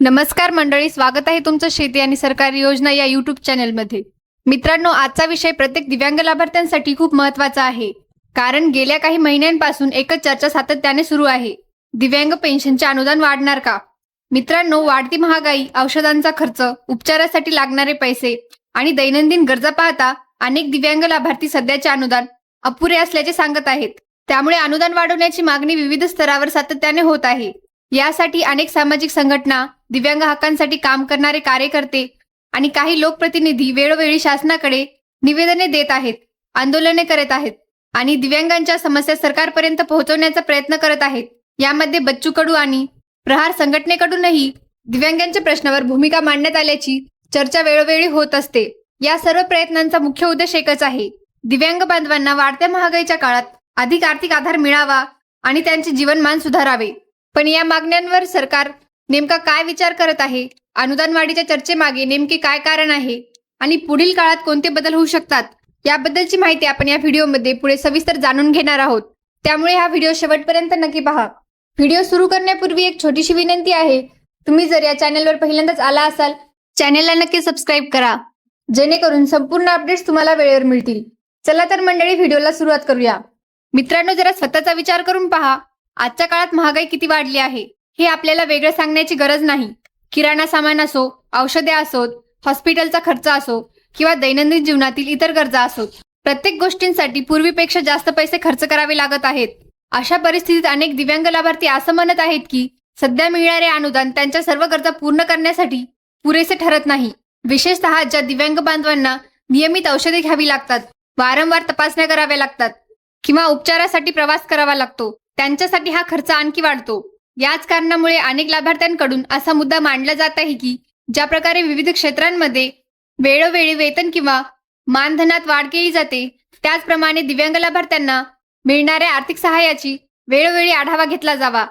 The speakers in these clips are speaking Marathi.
नमस्कार मंडळी, स्वागत आहे तुमचं शेती आणि सरकारी योजना या यूट्यूब चॅनलमध्ये। मित्रांनो, आजचा विषय प्रत्येक दिव्यांग लाभार्थ्यांसाठी खूप महत्त्वाचा आहे, कारण गेल्या काही महिन्यांपासून एकच चर्चा सातत्याने सुरू आहे। दिव्यांग पेन्शनचे अनुदान वाढणार का? मित्रांनो, वाढती महागाई, औषधांचा खर्च, उपचारासाठी लागणारे पैसे आणि दैनंदिन गरजा पाहता अनेक दिव्यांग लाभार्थी सध्याचे अनुदान अपुरे असल्याचे सांगत आहेत। त्यामुळे अनुदान वाढवण्याची मागणी विविध स्तरावर सातत्याने होत आहे। यासाठी अनेक सामाजिक संघटना, दिव्यांग हक्कांसाठी काम करणारे कार्यकर्ते आणि काही लोकप्रतिनिधी वेळोवेळी शासनाकडे निवेदने देत आहेत, आंदोलने करत आहेत आणि दिव्यांगांच्या समस्या सरकारपर्यंत पोहोचवण्याचा प्रयत्न करत आहेत। यामध्ये बच्चू कडू आणि प्रहार संघटनेकडूनही दिव्यांगांच्या प्रश्नावर भूमिका मांडण्यात आल्याची चर्चा वेळोवेळी होत असते। या सर्व प्रयत्नांचा मुख्य उद्देश एकच आहे, दिव्यांग बांधवांना वाढत्या महागाईच्या काळात अधिक आर्थिक आधार मिळावा आणि त्यांचे जीवनमान सुधारावे। पण या मागण्यांवर सरकार नेमका काय विचार करत आहे, अनुदान वाढीच्या चर्चेमागे नेमके काय कारण आहे आणि पुढील काळात कोणते बदल होऊ शकतात, याबद्दलची माहिती आपण या व्हिडिओमध्ये पुढे सविस्तर जाणून घेणार आहोत। त्यामुळे हा व्हिडिओ शेवटपर्यंत नक्की पहा। व्हिडिओ सुरू करण्यापूर्वी एक छोटीशी विनंती आहे, तुम्ही जर या चॅनलवर पहिल्यांदाच आला असाल, चॅनलला नक्की सबस्क्राईब करा, जेणेकरून संपूर्ण अपडेट्स तुम्हाला वेळेवर मिळतील। चला तर मंडळी, व्हिडिओला सुरुवात करूया। मित्रांनो, जरा स्वतःचा विचार करून पहा, आजच्या काळात महागाई किती वाढली आहे हे आपल्याला वेगळं सांगण्याची गरज नाही। किराणा सामान असो, औषधे असोत, हॉस्पिटलचा खर्च असो किंवा दैनंदिन जीवनातील इतर गरजा असोत, प्रत्येक गोष्टींसाठी पूर्वीपेक्षा जास्त पैसे खर्च करावे लागत आहेत। अशा परिस्थितीत अनेक दिव्यांग लाभार्थी असं म्हणत आहेत की सध्या मिळणारे अनुदान त्यांच्या सर्व गरजा पूर्ण करण्यासाठी पुरेसे ठरत नाही। विशेषतः ज्या दिव्यांग बांधवांना नियमित औषधे घ्यावी लागतात, वारंवार तपासण्या कराव्या लागतात किंवा उपचारासाठी प्रवास करावा लागतो, त्यांच्यासाठी हा खर्च आणखी वाढतो। याच कारणामुळे अनेक लाभार्थ्यांकडून असा मुद्दा मांडला जात आहे की ज्या प्रकारे विविध क्षेत्रांमध्ये वेळोवेळी वेतन किंवा मानधनात वाढ केली जाते, त्याचप्रमाणे दिव्यांग लाभार्थ्यांना मिळणाऱ्या आर्थिक सहाय्याची वेळोवेळी आढावा घेतला जावा,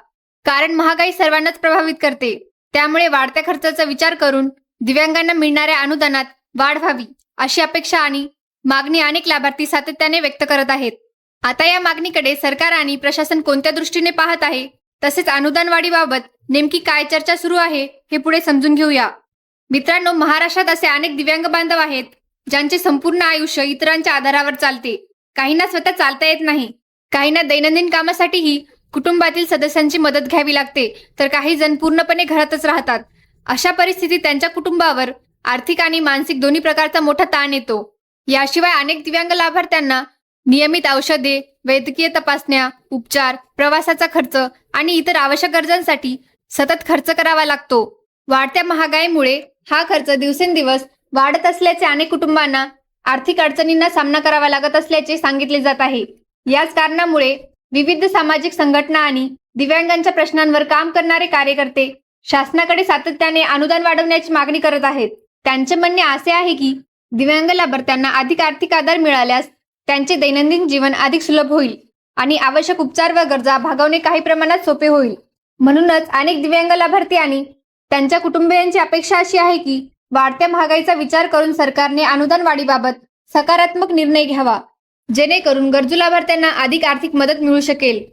कारण महागाई सर्वांनाच प्रभावित करते। त्यामुळे वाढत्या खर्चाचा विचार करून दिव्यांगांना मिळणाऱ्या अनुदानात वाढ व्हावी, अशी अपेक्षा आणि मागणी अनेक लाभार्थी सातत्याने व्यक्त करत आहेत। आता या मागणीकडे सरकार आणि प्रशासन कोणत्या दृष्टीने पाहत आहे, तसेच अनुदान वाढीबाबत नेमकी काय चर्चा सुरू आहे हे पुढे समजून घेऊया। मित्रांनो, महाराष्ट्रात असे अनेक दिव्यांग बांधव आहेत ज्यांचे संपूर्ण आयुष्य इतरांच्या आधारावर चालते। काहींना स्वतः चालता येत नाही, काहींना दैनंदिन कामासाठीही कुटुंबातील सदस्यांची मदत घ्यावी लागते, तर काही जण पूर्णपणे घरातच राहतात। अशा परिस्थितीत त्यांच्या कुटुंबावर आर्थिक आणि मानसिक दोन्ही प्रकारचा मोठा ताण येतो। याशिवाय अनेक दिव्यांग लाभार्थ्यांना नियमित औषधे, वैद्यकीय तपासण्या, उपचार, प्रवासाचा खर्च आणि इतर आवश्यक गरजांसाठी सतत खर्च करावा लागतो। वाढत्या महागाईमुळे हा खर्च दिवसेंदिवस वाढत असल्याचे अनेक कुटुंबांना आर्थिक अडचणींना सामना करावा लागत असल्याचे सांगितले जात आहे। याच कारणामुळे विविध सामाजिक संघटना आणि दिव्यांगांच्या प्रश्नांवर काम करणारे कार्यकर्ते शासनाकडे सातत्याने अनुदान वाढवण्याची मागणी करत आहेत। त्यांचे म्हणणे असे आहे की दिव्यांग लाभार्थ्यांना अधिक आर्थिक आधार मिळाल्यास त्यांचे दैनंदिन जीवन अधिक सुलभ होईल आणि आवश्यक उपचार व गरजा भागवणे काही प्रमाणात सोपे होईल। म्हणूनच अनेक दिव्यांग लाभार्थी आणि त्यांच्या कुटुंबियांची अपेक्षा अशी आहे की वाढत्या महागाईचा विचार करून सरकारने अनुदान वाढीबाबत सकारात्मक निर्णय घ्यावा, जेणेकरून गरजू लाभार्थ्यांना अधिक आर्थिक मदत मिळू शकेल।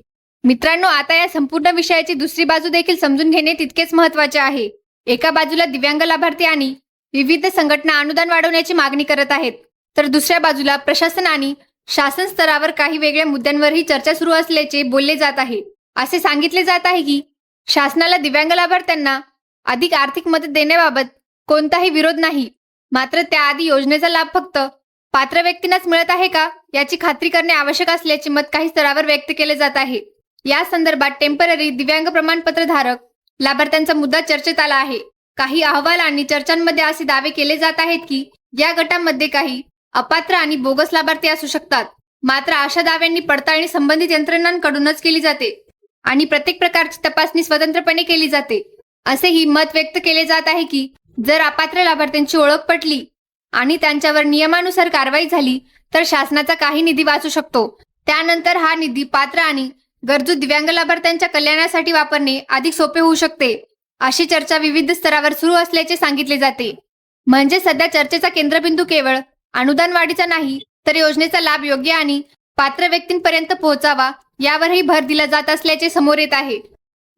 मित्रांनो, आता या संपूर्ण विषयाची दुसरी बाजू देखील समजून घेणे तितकेच महत्त्वाचे आहे। एका बाजूला दिव्यांग लाभार्थी आणि विविध संघटना अनुदान वाढवण्याची मागणी करत आहेत, तर दुसऱ्या बाजूला प्रशासन आणि शासन स्तरावर काही वेगळ्या मुद्द्यांवरही चर्चा सुरू असल्याचे बोलले जात आहे। असे सांगितले जात आहे की शासनाला दिव्यांग लाभार्थ्यांना अधिक आर्थिक मदत देण्याबाबत कोणताही विरोध नाही, मात्र त्याआधी योजनेचा लाभ फक्त पात्र व्यक्तींनाच मिळत आहे का, याची खात्री करणे आवश्यक असल्याचे मत काही स्तरावर व्यक्त केले जात आहे। या संदर्भात टेम्पररी दिव्यांग प्रमाणपत्र धारक लाभार्थ्यांचा मुद्दा चर्चेत आला आहे। काही अहवाल आणि चर्चांमध्ये असे दावे केले जात आहेत की या गटामध्ये काही अपात्र आणि बोगस लाभार्थी असू शकतात, मात्र अशा दाव्यांनी पडताळणी संबंधित यंत्रणांकडूनच केली जाते आणि प्रत्येक प्रकारची तपासणी स्वतंत्रपणे केली जाते। असेही मत व्यक्त केले जात आहे की जर अपात्र लाभार्थ्यांची ओळख पटली आणि त्यांच्यावर नियमानुसार कारवाई झाली तर शासनाचा काही निधी वाचू शकतो। त्यानंतर हा निधी पात्र आणि गरजू दिव्यांग लाभार्थ्यांच्या कल्याणासाठी वापरणे अधिक सोपे होऊ शकते, अशी चर्चा विविध स्तरावर सुरू असल्याचे सांगितले जाते। म्हणजे सध्या चर्चेचा केंद्रबिंदू केवळ अनुदान वाढीचा नाही, तर योजनेचा लाभ योग्य आणि पात्र व्यक्तींपर्यंत पोहोचावा यावरही भर दिला जात असल्याचे समोर येत आहे।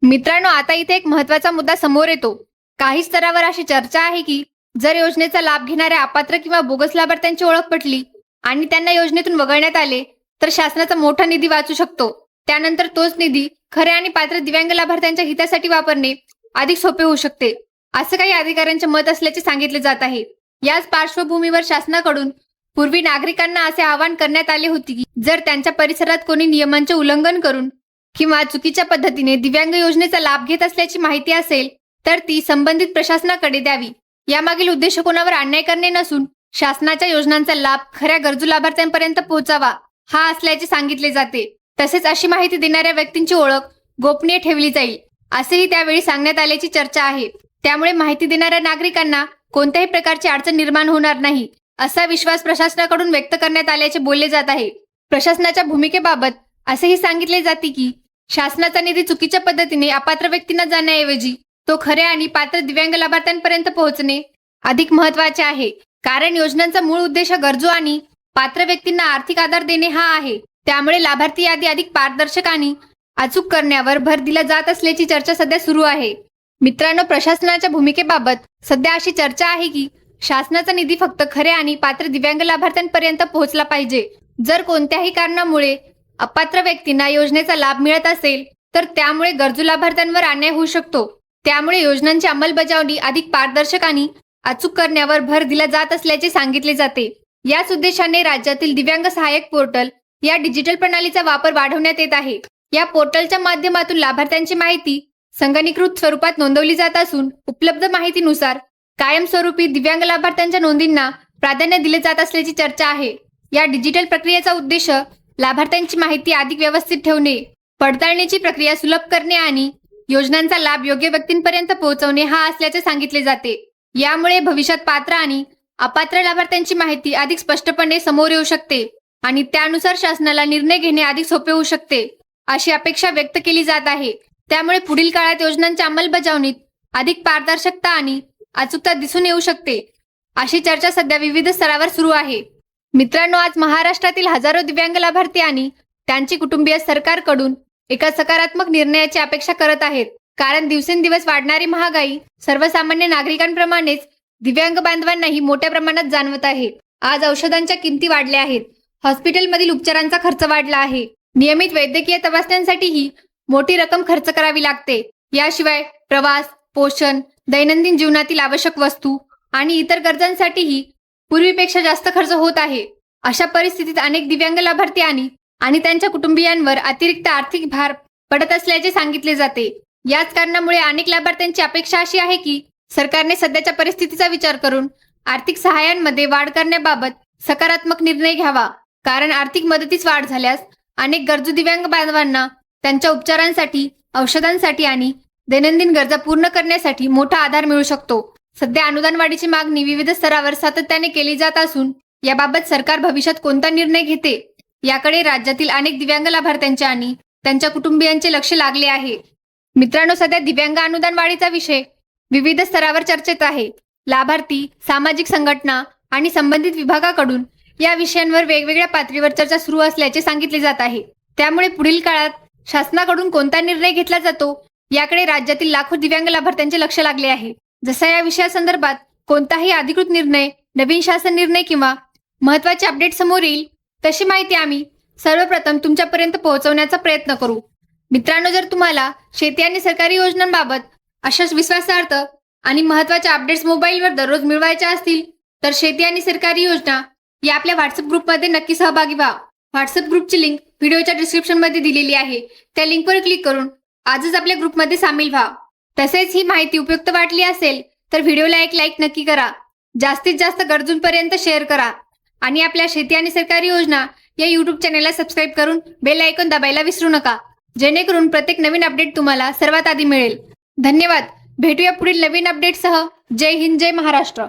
मित्रांनो, आता इथे एक महत्त्वाचा मुद्दा समोर येतो, काही स्तरावर अशी चर्चा आहे की जर योजनेचा लाभ घेणाऱ्या अपात्र किंवा बोगस लाभार्थ्यांची ओळख पटली आणि त्यांना योजनेतून वगळण्यात आले तर शासनाचा मोठा निधी वाचू शकतो. त्यानंतर तोच निधी खऱ्या आणि पात्र दिव्यांग लाभार्थ्यांच्या हितासाठी वापरणे अधिक सोपे होऊ शकते, असं काही अधिकाऱ्यांचे मत असल्याचे सांगितले जात आहे. याच पार्श्वभूमीवर शासनाकडून पूर्वी नागरिकांना असे आवाहन करण्यात आले होते की जर त्यांच्या परिसरात कोणी नियमांचे उल्लंघन करून किंवा चुकीच्या पद्धतीने दिव्यांग योजनेचा लाभ घेत असल्याची माहिती असेल तर ती संबंधित प्रशासनाकडे द्यावी. यामागील उद्देश कोणावर अन्याय करणे नसून शासनाच्या योजनांचा लाभ खऱ्या गरजू लाभार्थ्यांपर्यंत पोहोचावा हा असल्याचे सांगितले जाते. तसेच अशी माहिती देणाऱ्या व्यक्तींची ओळख गोपनीय ठेवली जाईल असेही त्यावेळी सांगण्यात आल्याची चर्चा आहे. त्यामुळे माहिती देणाऱ्या नागरिकांना कोणत्याही प्रकारची अडचण निर्माण होणार नाही असा विश्वास प्रशासनाकडून व्यक्त करण्यात आल्याचे बोलले जात आहे. प्रशासनाच्या भूमिकेबाबत असेही सांगितले जाते की शासनाचा निधी चुकीच्या पद्धतीने अपात्र व्यक्तींना जाण्याऐवजी तो खऱ्या आणि पात्र दिव्यांग लाभार्थ्यांपर्यंत पोहोचणे अधिक महत्त्वाचे आहे. कारण योजनांचा मूळ उद्देश गरजू आणि पात्र व्यक्तींना आर्थिक आधार देणे हा आहे. त्यामुळे लाभार्थी यादी अधिक पारदर्शक आणि अचूक करण्यावर भर दिला जात असल्याची चर्चा सध्या सुरू आहे. मित्रांनो, प्रशासनाच्या भूमिकेबाबत सध्या अशी चर्चा आहे की शासनाचा निधी फक्त खऱ्या आणि पात्र दिव्यांग लाभार्थ्यांपर्यंत पोहोचला पाहिजे. जर कोणत्याही कारणामुळे अपात्र व्यक्तींना योजनेचा लाभ मिळत असेल तर त्यामुळे गरजू लाभार्थ्यांवर अन्याय होऊ शकतो. त्यामुळे योजनांची अंमलबजावणी अधिक पारदर्शक आणि अचूक करण्यावर भर दिला जात असल्याचे सांगितले जाते. याच उद्देशाने राज्यातील दिव्यांग सहाय्यक पोर्टल या डिजिटल प्रणालीचा वापर वाढवण्यात येत आहे. या पोर्टलच्या माध्यमातून लाभार्थ्यांची माहिती संगणकीकृत स्वरूपात नोंदवली जात असून उपलब्ध माहितीनुसार कायमस्वरूपी दिव्यांग लाभार्थ्यांच्या नोंदींना प्राधान्य दिले जात असल्याची चर्चा आहे. या डिजिटल प्रक्रियेचा उद्देश लाभार्थ्यांची माहिती अधिक व्यवस्थित ठेवणे, पडताळणीची प्रक्रिया सुलभ करणे आणि योजनांचा लाभ योग्य व्यक्तींपर्यंत पोहोचवणे हा असल्याचे सांगितले जाते. यामुळे भविष्यात पात्र आणि अपात्र लाभार्थ्यांची माहिती अधिक स्पष्टपणे समोर येऊ शकते आणि त्यानुसार शासनाला निर्णय घेणे अधिक सोपे होऊ शकते अशी अपेक्षा व्यक्त केली जात आहे. त्यामुळे पुढील काळात योजनांच्या अंमलबजावणीत अधिक पारदर्शकता आणि अचूकता दिसून येऊ शकते अशी चर्चा सध्या विविध स्तरावर सुरू आहे. मित्रांनो, आज महाराष्ट्रातील हजारो दिव्यांग लाभार्थी आणि त्यांची कुटुंबीय सरकारकडून एका सकारात्मक निर्णयाची अपेक्षा करत आहेत. कारण दिवसेंदिवस वाढणारी महागाई सर्वसामान्य नागरिकांप्रमाणेच दिव्यांग बांधवांनाही मोठ्या प्रमाणात जाणवत आहे. आज औषधांच्या किमती वाढल्या आहेत, हॉस्पिटलमधील उपचारांचा खर्च वाढला आहे, नियमित वैद्यकीय तपासण्यांसाठीही मोठी रक्कम खर्च करावी लागते. याशिवाय प्रवास, पोषण, दैनंदिन जीवनातील आवश्यक वस्तू आणि इतर गरजांसाठीही पूर्वीपेक्षा जास्त खर्च होत आहे. अशा परिस्थितीत अनेक दिव्यांग लाभार्थी आणि त्यांच्या कुटुंबियांवर अतिरिक्त आर्थिक भार पडत असल्याचे सांगितले जाते. याच कारणामुळे अनेक लाभार्थ्यांची अपेक्षा अशी आहे की सरकारने सध्याच्या परिस्थितीचा विचार करून आर्थिक सहाय्यांमध्ये वाढ करण्याबाबत सकारात्मक निर्णय घ्यावा. कारण आर्थिक मदतीस वाढ झाल्यास अनेक गरजू दिव्यांग बांधवांना त्यांच्या उपचारांसाठी, औषधांसाठी आणि दैनंदिन गरजा पूर्ण करण्यासाठी मोठा आधार मिळू शकतो. सध्या अनुदान वाढीची मागणी विविध स्तरावर सातत्याने केली जात असून याबाबत सरकार भविष्यात कोणता निर्णय घेते याकडे राज्यातील अनेक दिव्यांग लाभार्थ्यांचे आणि त्यांच्या कुटुंबियांचे लक्ष लागले आहे. मित्रांनो, सध्या दिव्यांग अनुदान वाढीचा विषय विविध स्तरावर चर्चेत आहे. लाभार्थी, सामाजिक संघटना आणि संबंधित विभागाकडून या विषयांवर वेगवेगळ्या पातळीवर चर्चा सुरू असल्याचे सांगितले जात आहे. त्यामुळे पुढील काळात शासनाकडून कोणता निर्णय घेतला जातो याकडे राज्यातील लाखो दिव्यांग लाभार्थ्यांचे लक्ष लागले आहे. जसा या विषयासंदर्भात कोणताही अधिकृत निर्णय, नवीन शासन निर्णय किंवा महत्त्वाचे अपडेट समोर येईल तशी माहिती आम्ही सर्वप्रथम तुमच्यापर्यंत पोहोचवण्याचा प्रयत्न करू. मित्रांनो, जर तुम्हाला शेती आणि सरकारी योजनांबाबत अशाच विश्वासार्थ आणि महत्त्वाच्या अपडेट्स मोबाईलवर दररोज मिळवायच्या असतील तर शेती आणि सरकारी योजना या आपल्या व्हॉट्सअप ग्रुपमध्ये नक्की सहभागी व्हा. व्हॉट्सअप ग्रुपची लिंक व्हिडिओच्या डिस्क्रिप्शनमध्ये दिलेली आहे. त्या लिंकवर क्लिक करून आजच आपल्या ग्रुपमध्ये सामील व्हा. तसेच ही माहिती उपयुक्त वाटली असेल तर व्हिडिओला एक लाईक नक्की करा. जास्तीत जास्त गरजूंपर्यंत शेअर करा आणि आपल्या शेती आणि सरकारी योजना या यूट्यूब चॅनलला सबस्क्राईब करून बेल आयकॉन दाबायला विसरू नका, जेणेकरून प्रत्येक नवीन अपडेट तुम्हाला सर्वात आधी मिळेल. धन्यवाद. भेटूया पुढील नवीन अपडेटसह. जय हिंद, जय महाराष्ट्र.